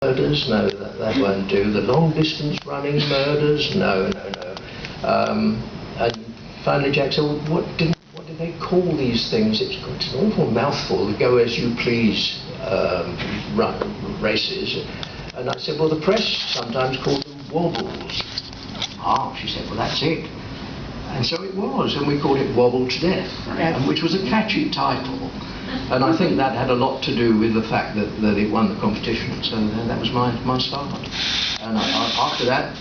murders, no, that won't do. The long distance running murders, no. And finally Jack said, well, what did they call these things? It's an awful mouthful, the go as you please races. And I said, well, the press sometimes called them wobbles. Ah, she said, well, that's it. And so it was, and we called it Wobble to Death, which was a catchy title. And I think that had a lot to do with the fact that it won the competition. So that was my start. And after that,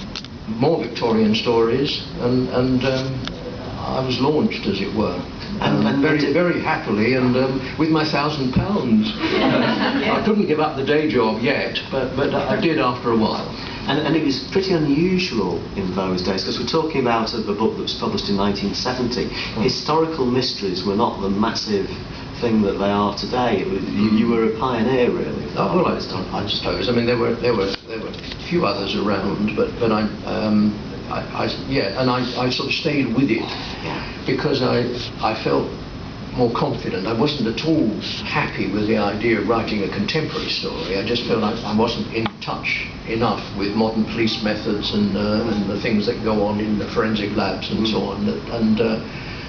more Victorian stories, and I was launched, as it were. And very happily, and with my £1,000. I couldn't give up the day job yet, but I did after a while. And it was pretty unusual in those days, because we're talking about a book that was published in 1970. Historical mysteries were not the massive thing that they are today. You were a pioneer, really. Oh, well, I suppose. I mean, there were a few others around, but I sort of stayed with it because I felt more confident. I wasn't at all happy with the idea of writing a contemporary story. I just felt like I wasn't in touch enough with modern police methods and the things that go on in the forensic labs and so on.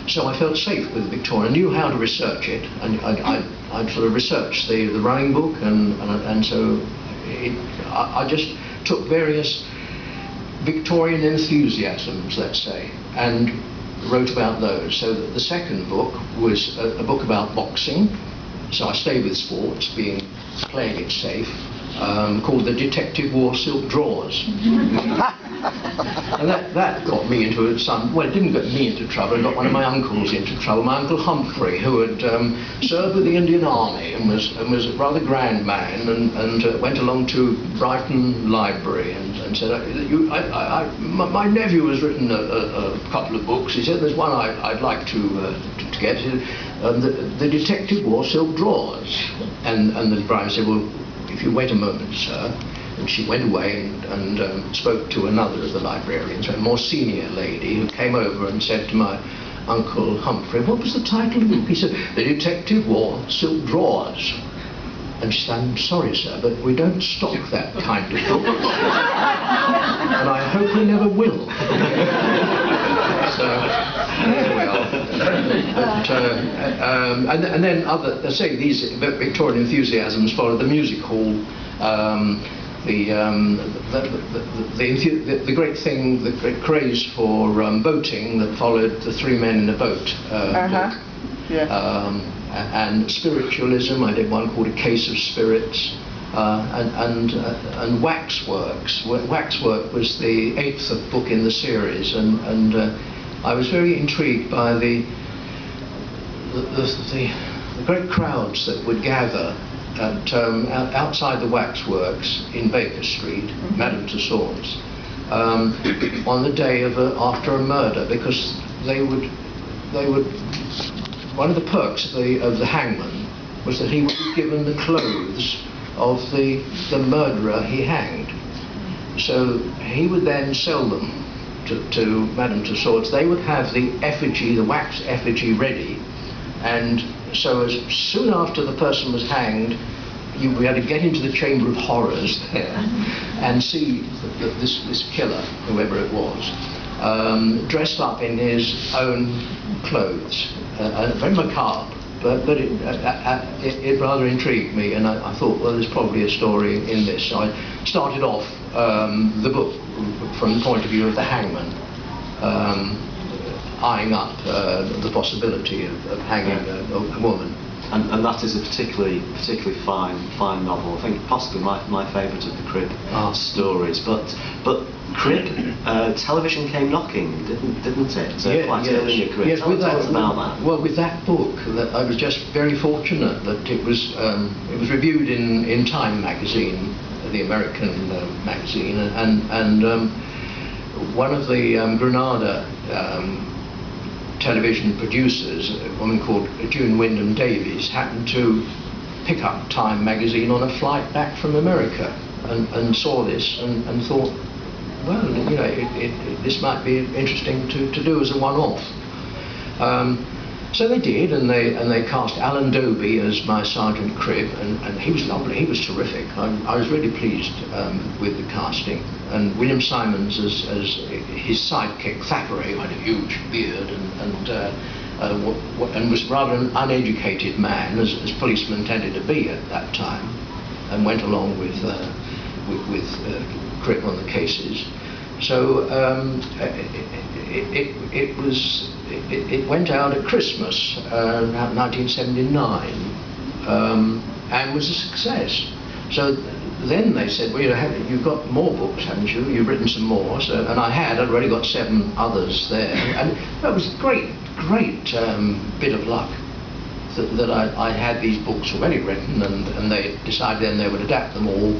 So I felt safe with Victoria. I knew how to research it, and I'd sort of researched the running book, and so I just took various Victorian enthusiasms, let's say, and wrote about those. So that the second book was a book about boxing. So I stayed with sports, playing it safe, called The Detective Wore Silk Drawers. And that got me into well, it didn't get me into trouble, it got one of my uncles into trouble, my Uncle Humphrey, who had served with the Indian Army and was a rather grand man, and went along to Brighton Library and said, my nephew has written a couple of books. He said, there's one I'd like to get. The Detective Wore Silk Drawers. And the librarian said, well, if you wait a moment, sir. And she went away and spoke to another of the librarians, a more senior lady, who came over and said to my Uncle Humphrey, what was the title of the book? He said, The Detective Wore Silk Drawers. And she said, I'm sorry, sir, but we don't stock that kind of book. And I hope we never will. So, there we are. And then say these Victorian enthusiasms followed the music hall, the great craze for boating that followed The Three Men in a Boat book. And spiritualism. I did one called A Case of Spirits, and waxworks. Waxwork was the 8th book in the series, and I was very intrigued by the great crowds that would gather at, outside the waxworks in Baker Street, Madame Tussauds, on the day after a murder, because they would. One of the perks of the hangman was that he would be given the clothes of the murderer he hanged. So he would then sell them to Madame Tussauds. They would have the effigy, the wax effigy, ready, and so as soon after the person was hanged, we had to get into the Chamber of Horrors there and see this killer, whoever it was, dressed up in his own clothes. Very macabre, but it rather intrigued me, and I thought, well, there's probably a story in this. So I started off the book from the point of view of the hangman, eyeing up the possibility of hanging a woman. And that is a particularly fine novel. I think possibly my favourite of the Crib stories. But Crib, television came knocking, didn't it? Quite early in your career. Yes, Tell us about that. Well, with that book, I was just very fortunate that it was reviewed in Time magazine, the American magazine, and one of the Granada television producers, a woman called June Wyndham Davies, happened to pick up Time magazine on a flight back from America, and saw this and thought, well, you know, this might be interesting to do as a one-off. So they did, and they cast Alan Doby as my Sergeant Cribb, and he was lovely. He was terrific. I was really pleased with the casting. And William Simons as his sidekick Thackeray, who had a huge beard and was rather an uneducated man, as policemen tended to be at that time, and went along with Cribb on the cases. So it went out at Christmas, 1979, and was a success. So then they said, well, you've got more books, haven't you? You've written some more. So, and I'd already got 7 others there. And that was a great bit of luck that I had these books already written, and they decided then they would adapt them all.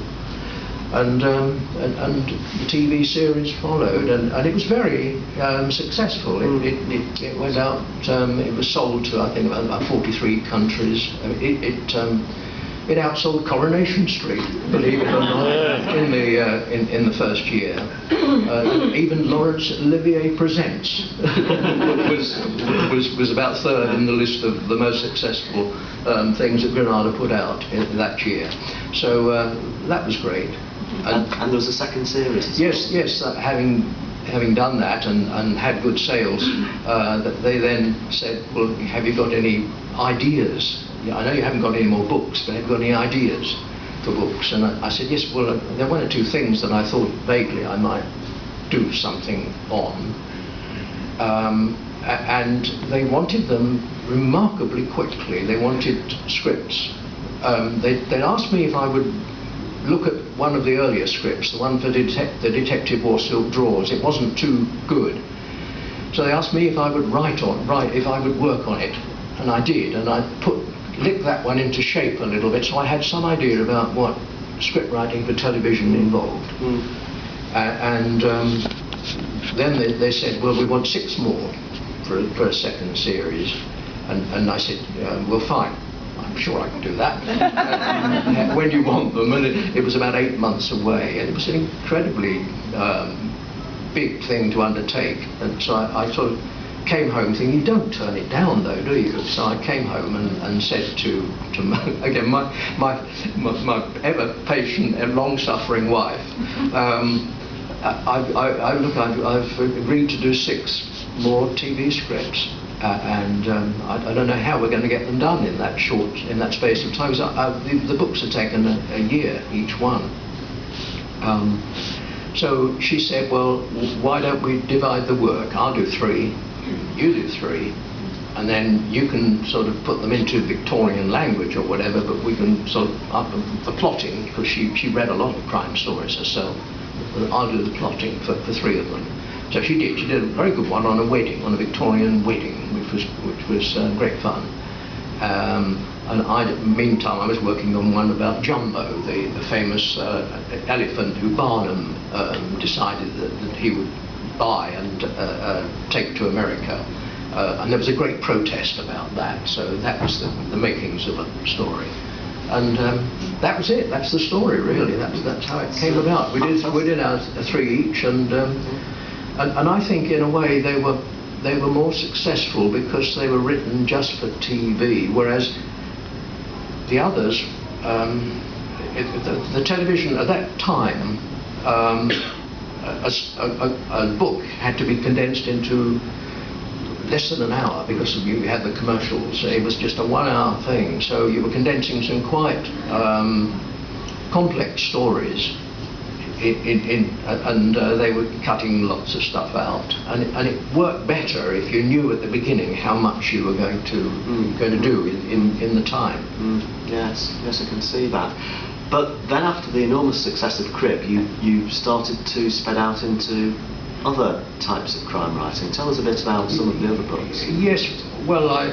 And the TV series followed, and it was very successful. It went out. It was sold to, I think, about 43 countries. It outsold Coronation Street, believe it or not, in the first year. Even Laurence Olivier Presents was about 3rd in the list of the most successful things that Granada put out in that year. So that was great. And there was a second series as yes, well. Yes, having done that and had good sales, that they then said, well, have you got any ideas? I know you haven't got any more books, but have you got any ideas for books? And I said, yes, well, there were 1 or 2 things that I thought vaguely I might do something on. And they wanted them remarkably quickly. They wanted scripts. They'd asked me if I would look at one of the earlier scripts, the one for the Detective Wore Silk Drawers. It wasn't too good. So they asked me if I would if I would work on it. And I did, and I licked that one into shape a little bit, so I had some idea about what script writing for television involved. And then they said, well, we want 6 more for a second series. And I said, well, fine. I'm sure I can do that. When do you want them? And it was about 8 months away, and it was an incredibly big thing to undertake. And so I sort of came home thinking, you don't turn it down though, do you? So I came home and said to again my ever patient and long-suffering wife, I've agreed to do 6 more TV scripts. And I don't know how we're going to get them done in that space of time. The books have taken a year each one. So she said, well, why don't we divide the work? I'll do 3, you do 3, and then you can sort of put them into Victorian language or whatever, but we can sort of, for plotting, because she read a lot of crime stories herself, I'll do the plotting for 3 of them. So she did. She did a very good one on a wedding, on a Victorian wedding, which was great fun. And meantime, I was working on one about Jumbo, the famous elephant who Barnum decided that he would buy and take to America. And there was a great protest about that. So that was the makings of a story. And that was it. That's the story, really. That's how it came about. We did our 3 each, and I think in a way they were more successful because they were written just for TV, whereas the others, the television at that time, a book had to be condensed into less than an hour because you had the commercials. It was just a 1-hour thing, so you were condensing some quite complex stories. And they were cutting lots of stuff out, and it worked better if you knew at the beginning how much you were going to do in the time. Yes, I can see that. But then after the enormous success of Cribb, you started to spread out into other types of crime writing. Tell us a bit about some of the other books. Yes, well, I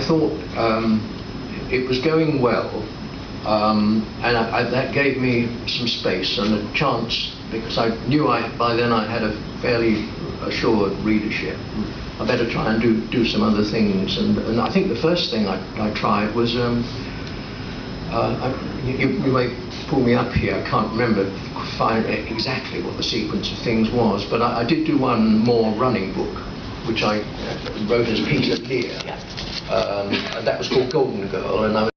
thought it was going well. And that gave me some space and a chance, because I knew by then I had a fairly assured readership. I better try and do some other things. And I think the first thing I tried was, you may pull me up here, I can't remember exactly what the sequence of things was, but I did do one more running book which I wrote as Peter Lear. And that was called Golden Girl, and I